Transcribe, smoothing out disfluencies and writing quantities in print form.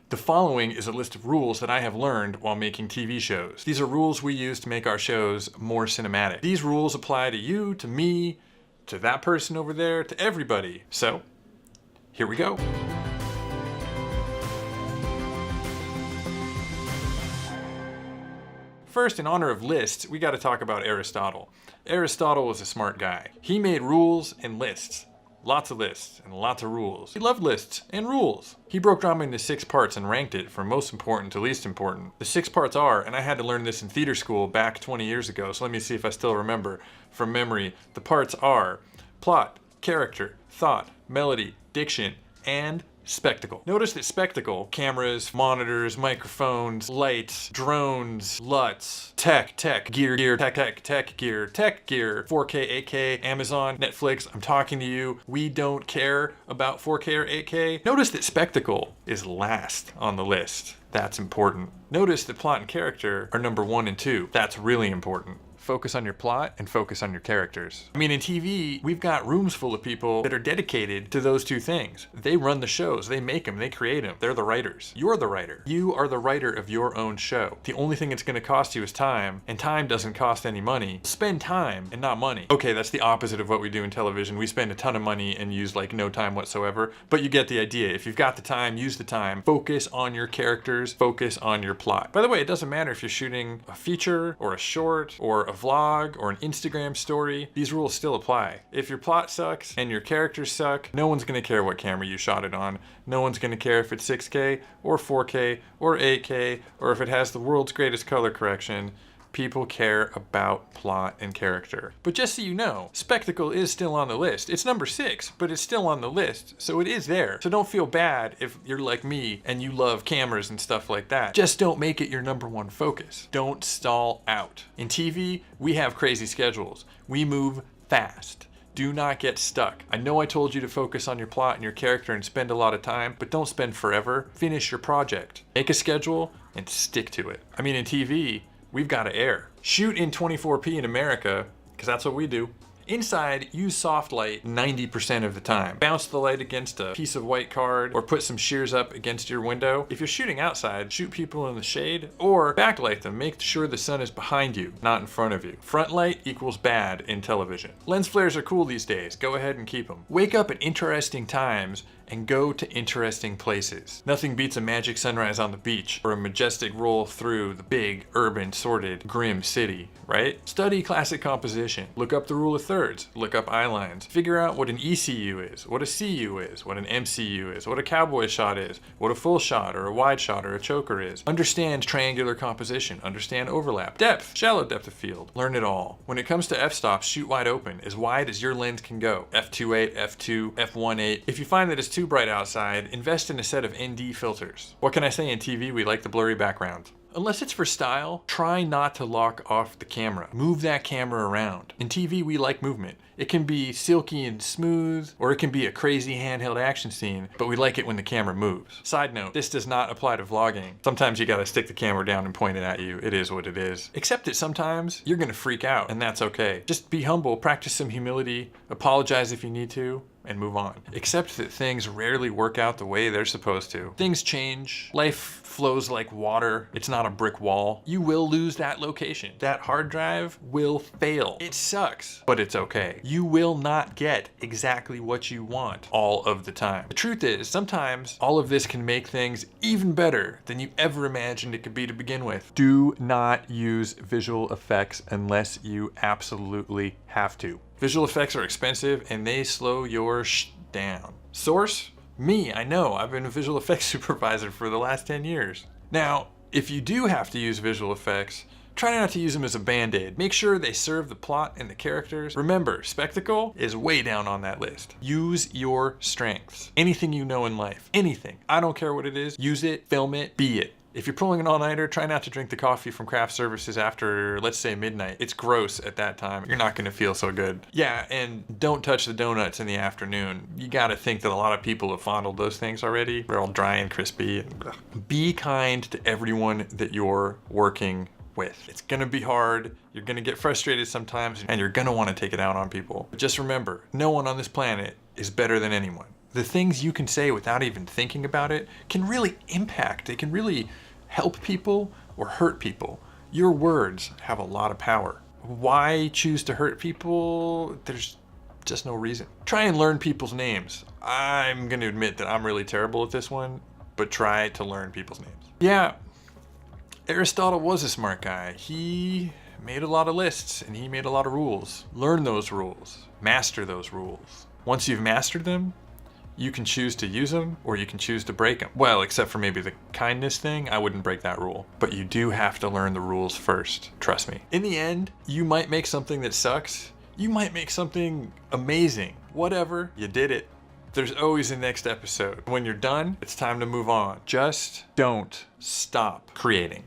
The following is a list of rules that I have learned while making TV shows. These are rules we use to make our shows more cinematic. These rules apply to you, to me, to that person over there, to everybody. So, here we go. First, in honor of lists, we gotta talk about Aristotle. Aristotle was a smart guy. He made rules and lists. Lots of lists and lots of rules. He loved lists and rules. He broke drama into 6 parts and ranked it from most important to least important. The 6 parts are, and I had to learn this in theater school back 20 years ago, so let me see if I still remember from memory. The parts are plot, character, thought, melody, diction, and spectacle. Notice that spectacle, cameras, monitors, microphones, lights, drones, LUTs, tech, gear, tech, gear, 4K, 8K, Amazon, Netflix, I'm talking to you. We don't care about 4K or 8K. Notice that spectacle is last on the list. That's important. Notice that plot and character are number 1 and 2. That's really important. Focus on your plot and focus on your characters. I mean, in TV, we've got rooms full of people that are dedicated to those 2 things. They run the shows, they make them, they create them. They're the writers. You're the writer. You are the writer of your own show. The only thing it's gonna cost you is time, and time doesn't cost any money. Spend time and not money. Okay, that's the opposite of what we do in television. We spend a ton of money and use like no time whatsoever, but you get the idea. If you've got the time, use the time. Focus on your characters, focus on your plot. By the way, it doesn't matter if you're shooting a feature or a short or a vlog or an Instagram story, these rules still apply. If your plot sucks and your characters suck, no one's gonna care what camera you shot it on. No one's gonna care if it's 6K or 4K or 8K or if it has the world's greatest color correction. People care about plot and character. But just so you know, spectacle is still on the list. It's number 6, but it's still on the list, so it is there. So don't feel bad if you're like me and you love cameras and stuff like that. Just don't make it your number 1 focus. Don't stall out. In TV, we have crazy schedules. We move fast. Do not get stuck. I know I told you to focus on your plot and your character and spend a lot of time, but don't spend forever. Finish your project. Make a schedule and stick to it. I mean, in TV, we've got to air. Shoot in 24p in America, because that's what we do. Inside, use soft light 90% of the time. Bounce the light against a piece of white card or put some shears up against your window. If you're shooting outside, shoot people in the shade or backlight them. Make sure the sun is behind you, not in front of you. Front light equals bad in television. Lens flares are cool these days. Go ahead and keep them. Wake up at interesting times and go to interesting places. Nothing beats a magic sunrise on the beach or a majestic roll through the big, urban, sordid, grim city, right? Study classic composition. Look up the rule of thirds. Look up eye lines. Figure out what an ECU is, what a CU is, what an MCU is, what a cowboy shot is, what a full shot or a wide shot or a choker is. Understand triangular composition. Understand overlap. Depth, shallow depth of field. Learn it all. When it comes to f-stops, shoot wide open, as wide as your lens can go. f2.8, f2, f1.8. If you find that it's too bright outside, invest in a set of ND filters. What can I say? In TV, we like the blurry background. Unless it's for style, try not to lock off the camera. Move that camera around. In TV, we like movement. It can be silky and smooth, or it can be a crazy handheld action scene, but we like it when the camera moves. Side note, this does not apply to vlogging. Sometimes you gotta stick the camera down and point it at you. It is what it is. Except that sometimes you're gonna freak out, and that's okay. Just be humble, practice some humility, apologize if you need to, and move on. Accept that things rarely work out the way they're supposed to. Things change. Life flows like water. It's not a brick wall. You will lose that location. That hard drive will fail. It sucks, but it's okay. You will not get exactly what you want all of the time. The truth is, sometimes all of this can make things even better than you ever imagined it could be to begin with. Do not use visual effects unless you absolutely have to. Visual effects are expensive and they slow your down. Source? Me, I know. I've been a visual effects supervisor for the last 10 years. Now, if you do have to use visual effects, try not to use them as a band-aid. Make sure they serve the plot and the characters. Remember, spectacle is way down on that list. Use your strengths. Anything you know in life. Anything. I don't care what it is. Use it, film it, be it. If you're pulling an all-nighter, try not to drink the coffee from craft services after, let's say, midnight. It's gross at that time. You're not gonna feel so good. Yeah, and don't touch the donuts in the afternoon. You gotta think that a lot of people have fondled those things already. They're all dry and crispy. Be kind to everyone that you're working with. It's gonna be hard, you're gonna get frustrated sometimes, and you're gonna wanna take it out on people. But just remember, no one on this planet is better than anyone. The things you can say without even thinking about it can really impact. They can really help people or hurt people. Your words have a lot of power. Why choose to hurt people? There's just no reason. Try and learn people's names. I'm going to admit that I'm really terrible at this one, but try to learn people's names. Yeah, Aristotle was a smart guy. He made a lot of lists and he made a lot of rules. Learn those rules. Master those rules. Once you've mastered them, you can choose to use them or you can choose to break them. Well, except for maybe the kindness thing, I wouldn't break that rule. But you do have to learn the rules first, trust me. In the end, you might make something that sucks. You might make something amazing. Whatever, you did it. There's always a next episode. When you're done, it's time to move on. Just don't stop creating.